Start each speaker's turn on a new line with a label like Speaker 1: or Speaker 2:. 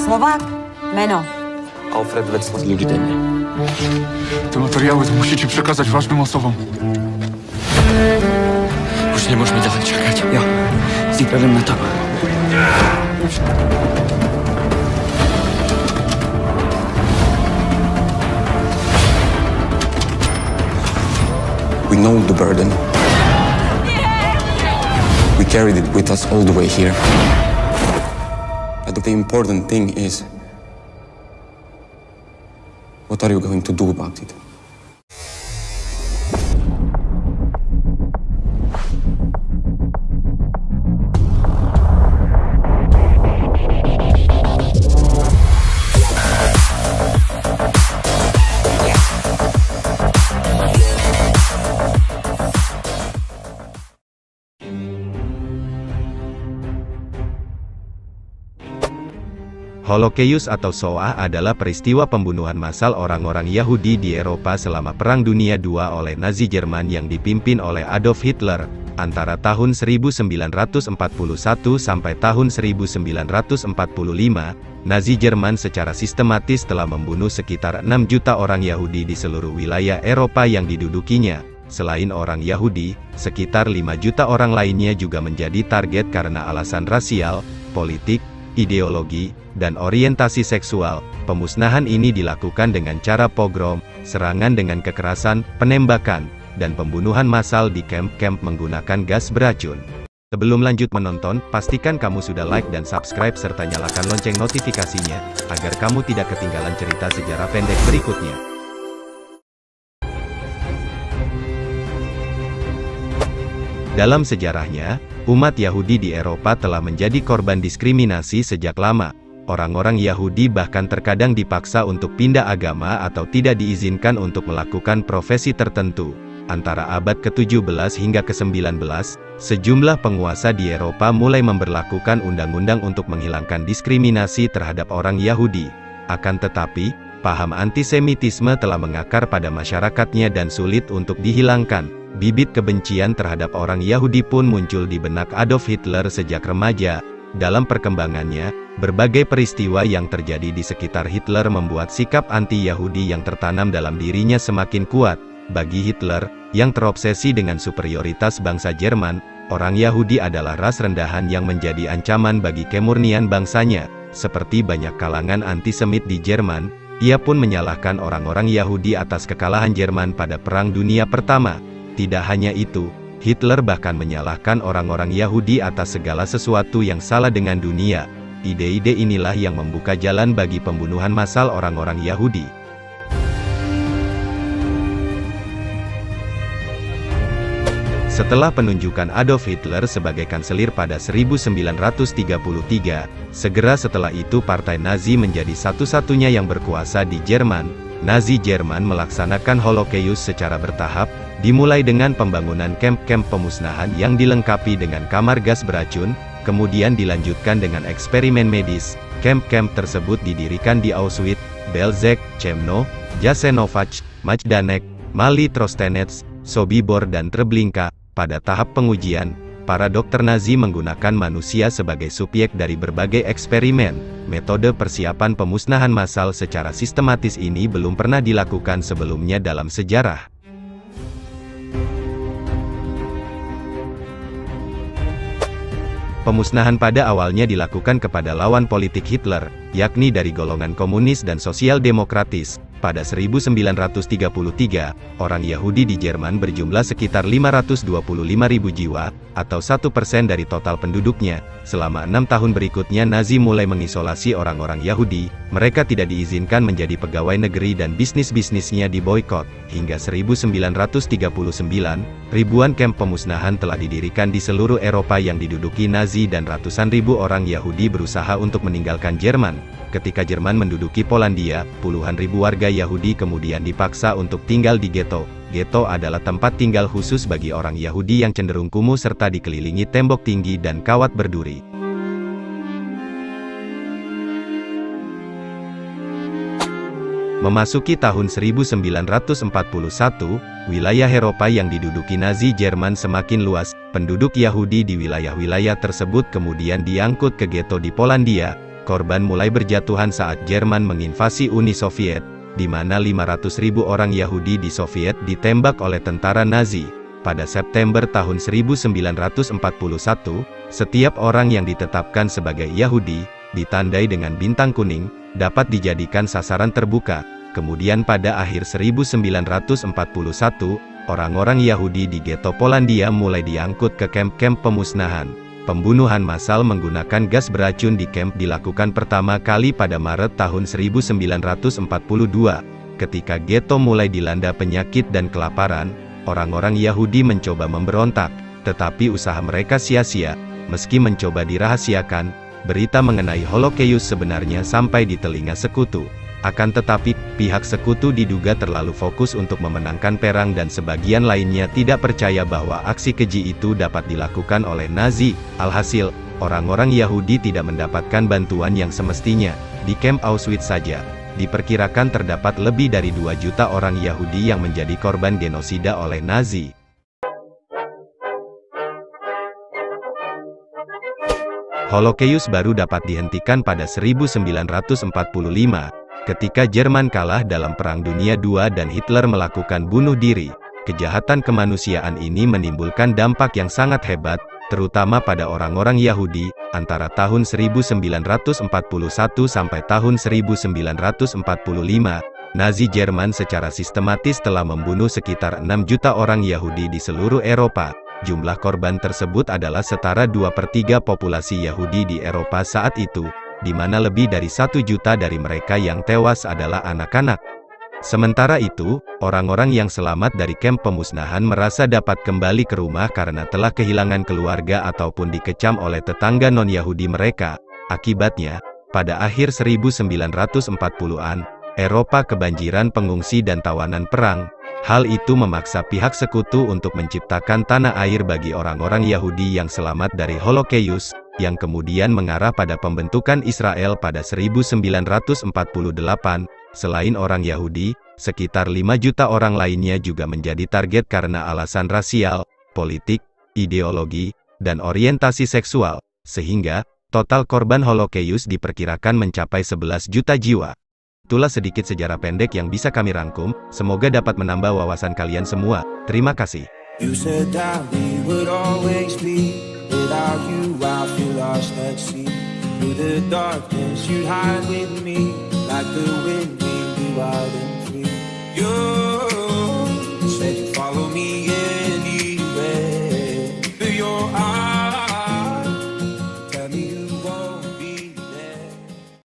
Speaker 1: Slovák, jméno.
Speaker 2: Alfred Wetzl z Lugidenně.
Speaker 3: Te materiały to musicie przekazać ważnym osobom.
Speaker 2: Už nemôžeme ďalej čakať.
Speaker 4: Jo, zítra jdem na to.
Speaker 5: We know the burden. We carried it with us all the way here. But the important thing is, what are you going to do about it?
Speaker 6: Holocaust atau Shoah adalah peristiwa pembunuhan massal orang-orang Yahudi di Eropa selama Perang Dunia II oleh Nazi Jerman yang dipimpin oleh Adolf Hitler, antara tahun 1941 sampai tahun 1945, Nazi Jerman secara sistematis telah membunuh sekitar 6 juta orang Yahudi di seluruh wilayah Eropa yang didudukinya. Selain orang Yahudi, sekitar 5 juta orang lainnya juga menjadi target karena alasan rasial, politik, ideologi, dan orientasi seksual. Pemusnahan ini dilakukan dengan cara pogrom, serangan dengan kekerasan, penembakan, dan pembunuhan massal di kamp-kamp menggunakan gas beracun. Sebelum lanjut menonton, pastikan kamu sudah like dan subscribe serta nyalakan lonceng notifikasinya, agar kamu tidak ketinggalan cerita sejarah pendek berikutnya. Dalam sejarahnya, umat Yahudi di Eropa telah menjadi korban diskriminasi sejak lama. Orang-orang Yahudi bahkan terkadang dipaksa untuk pindah agama atau tidak diizinkan untuk melakukan profesi tertentu. Antara abad ke-17 hingga ke-19, sejumlah penguasa di Eropa mulai memberlakukan undang-undang untuk menghilangkan diskriminasi terhadap orang Yahudi. Akan tetapi, paham antisemitisme telah mengakar pada masyarakatnya dan sulit untuk dihilangkan. Bibit kebencian terhadap orang Yahudi pun muncul di benak Adolf Hitler sejak remaja. Dalam perkembangannya, berbagai peristiwa yang terjadi di sekitar Hitler membuat sikap anti-Yahudi yang tertanam dalam dirinya semakin kuat. Bagi Hitler, yang terobsesi dengan superioritas bangsa Jerman, orang Yahudi adalah ras rendahan yang menjadi ancaman bagi kemurnian bangsanya. Seperti banyak kalangan antisemit di Jerman, ia pun menyalahkan orang-orang Yahudi atas kekalahan Jerman pada Perang Dunia Pertama. Tidak hanya itu, Hitler bahkan menyalahkan orang-orang Yahudi atas segala sesuatu yang salah dengan dunia. Ide-ide inilah yang membuka jalan bagi pembunuhan massal orang-orang Yahudi. Setelah penunjukan Adolf Hitler sebagai kanselir pada 1933, segera setelah itu Partai Nazi menjadi satu-satunya yang berkuasa di Jerman. Nazi Jerman melaksanakan Holocaust secara bertahap, dimulai dengan pembangunan kamp-kamp pemusnahan yang dilengkapi dengan kamar gas beracun, kemudian dilanjutkan dengan eksperimen medis. Kamp-kamp tersebut didirikan di Auschwitz, Belzec, Chemno, Jasenovac, Majdanek, Mali Trostenets, Sobibor dan Treblinka. Pada tahap pengujian, para dokter Nazi menggunakan manusia sebagai subjek dari berbagai eksperimen. Metode persiapan pemusnahan massal secara sistematis ini belum pernah dilakukan sebelumnya dalam sejarah. Pemusnahan pada awalnya dilakukan kepada lawan politik Hitler, yakni dari golongan komunis dan sosial demokratis. Pada 1933, orang Yahudi di Jerman berjumlah sekitar 525.000 jiwa, atau 1% dari total penduduknya. Selama 6 tahun berikutnya Nazi mulai mengisolasi orang-orang Yahudi, mereka tidak diizinkan menjadi pegawai negeri dan bisnis-bisnisnya diboikot. Hingga 1939, ribuan kamp pemusnahan telah didirikan di seluruh Eropa yang diduduki Nazi dan ratusan ribu orang Yahudi berusaha untuk meninggalkan Jerman. Ketika Jerman menduduki Polandia, puluhan ribu warga Yahudi kemudian dipaksa untuk tinggal di ghetto. Ghetto adalah tempat tinggal khusus bagi orang Yahudi yang cenderung kumuh serta dikelilingi tembok tinggi dan kawat berduri. Memasuki tahun 1941, wilayah Eropa yang diduduki Nazi Jerman semakin luas. Penduduk Yahudi di wilayah-wilayah tersebut kemudian diangkut ke ghetto di Polandia. korban mulai berjatuhan saat Jerman menginvasi Uni Soviet, di mana 500.000 orang Yahudi di Soviet ditembak oleh tentara Nazi. Pada September tahun 1941, setiap orang yang ditetapkan sebagai Yahudi, ditandai dengan bintang kuning, dapat dijadikan sasaran terbuka. Kemudian pada akhir 1941, orang-orang Yahudi di ghetto Polandia mulai diangkut ke kamp-kamp pemusnahan. Pembunuhan massal menggunakan gas beracun di kamp dilakukan pertama kali pada Maret tahun 1942. Ketika ghetto mulai dilanda penyakit dan kelaparan, orang-orang Yahudi mencoba memberontak, tetapi usaha mereka sia-sia. Meski mencoba dirahasiakan, berita mengenai Holocaust sebenarnya sampai di telinga sekutu. Akan tetapi, pihak sekutu diduga terlalu fokus untuk memenangkan perang dan sebagian lainnya tidak percaya bahwa aksi keji itu dapat dilakukan oleh Nazi. Alhasil, orang-orang Yahudi tidak mendapatkan bantuan yang semestinya. Di kamp Auschwitz saja, diperkirakan terdapat lebih dari 2 juta orang Yahudi yang menjadi korban genosida oleh Nazi. Holocaust baru dapat dihentikan pada 1945. Ketika Jerman kalah dalam Perang Dunia II dan Hitler melakukan bunuh diri. Kejahatan kemanusiaan ini menimbulkan dampak yang sangat hebat, terutama pada orang-orang Yahudi, antara tahun 1941 sampai tahun 1945, Nazi Jerman secara sistematis telah membunuh sekitar 6 juta orang Yahudi di seluruh Eropa. Jumlah korban tersebut adalah setara 2/3 populasi Yahudi di Eropa saat itu, di mana lebih dari 1 juta dari mereka yang tewas adalah anak-anak. Sementara itu, orang-orang yang selamat dari kamp pemusnahan merasa dapat kembali ke rumah karena telah kehilangan keluarga ataupun dikecam oleh tetangga non-Yahudi mereka. Akibatnya, pada akhir 1940-an, Eropa kebanjiran pengungsi dan tawanan perang. Hal itu memaksa pihak sekutu untuk menciptakan tanah air bagi orang-orang Yahudi yang selamat dari Holocaust, yang kemudian mengarah pada pembentukan Israel pada 1948. Selain orang Yahudi, sekitar 5 juta orang lainnya juga menjadi target karena alasan rasial, politik, ideologi, dan orientasi seksual, sehingga total korban Holocaust diperkirakan mencapai 11 juta jiwa. Itulah sedikit sejarah pendek yang bisa kami rangkum, semoga dapat menambah wawasan kalian semua. Terima kasih.
Speaker 1: You said that we would always be. Without you I feel lost at sea. Through the darkness you'd hide with me, like the wind we wild and free.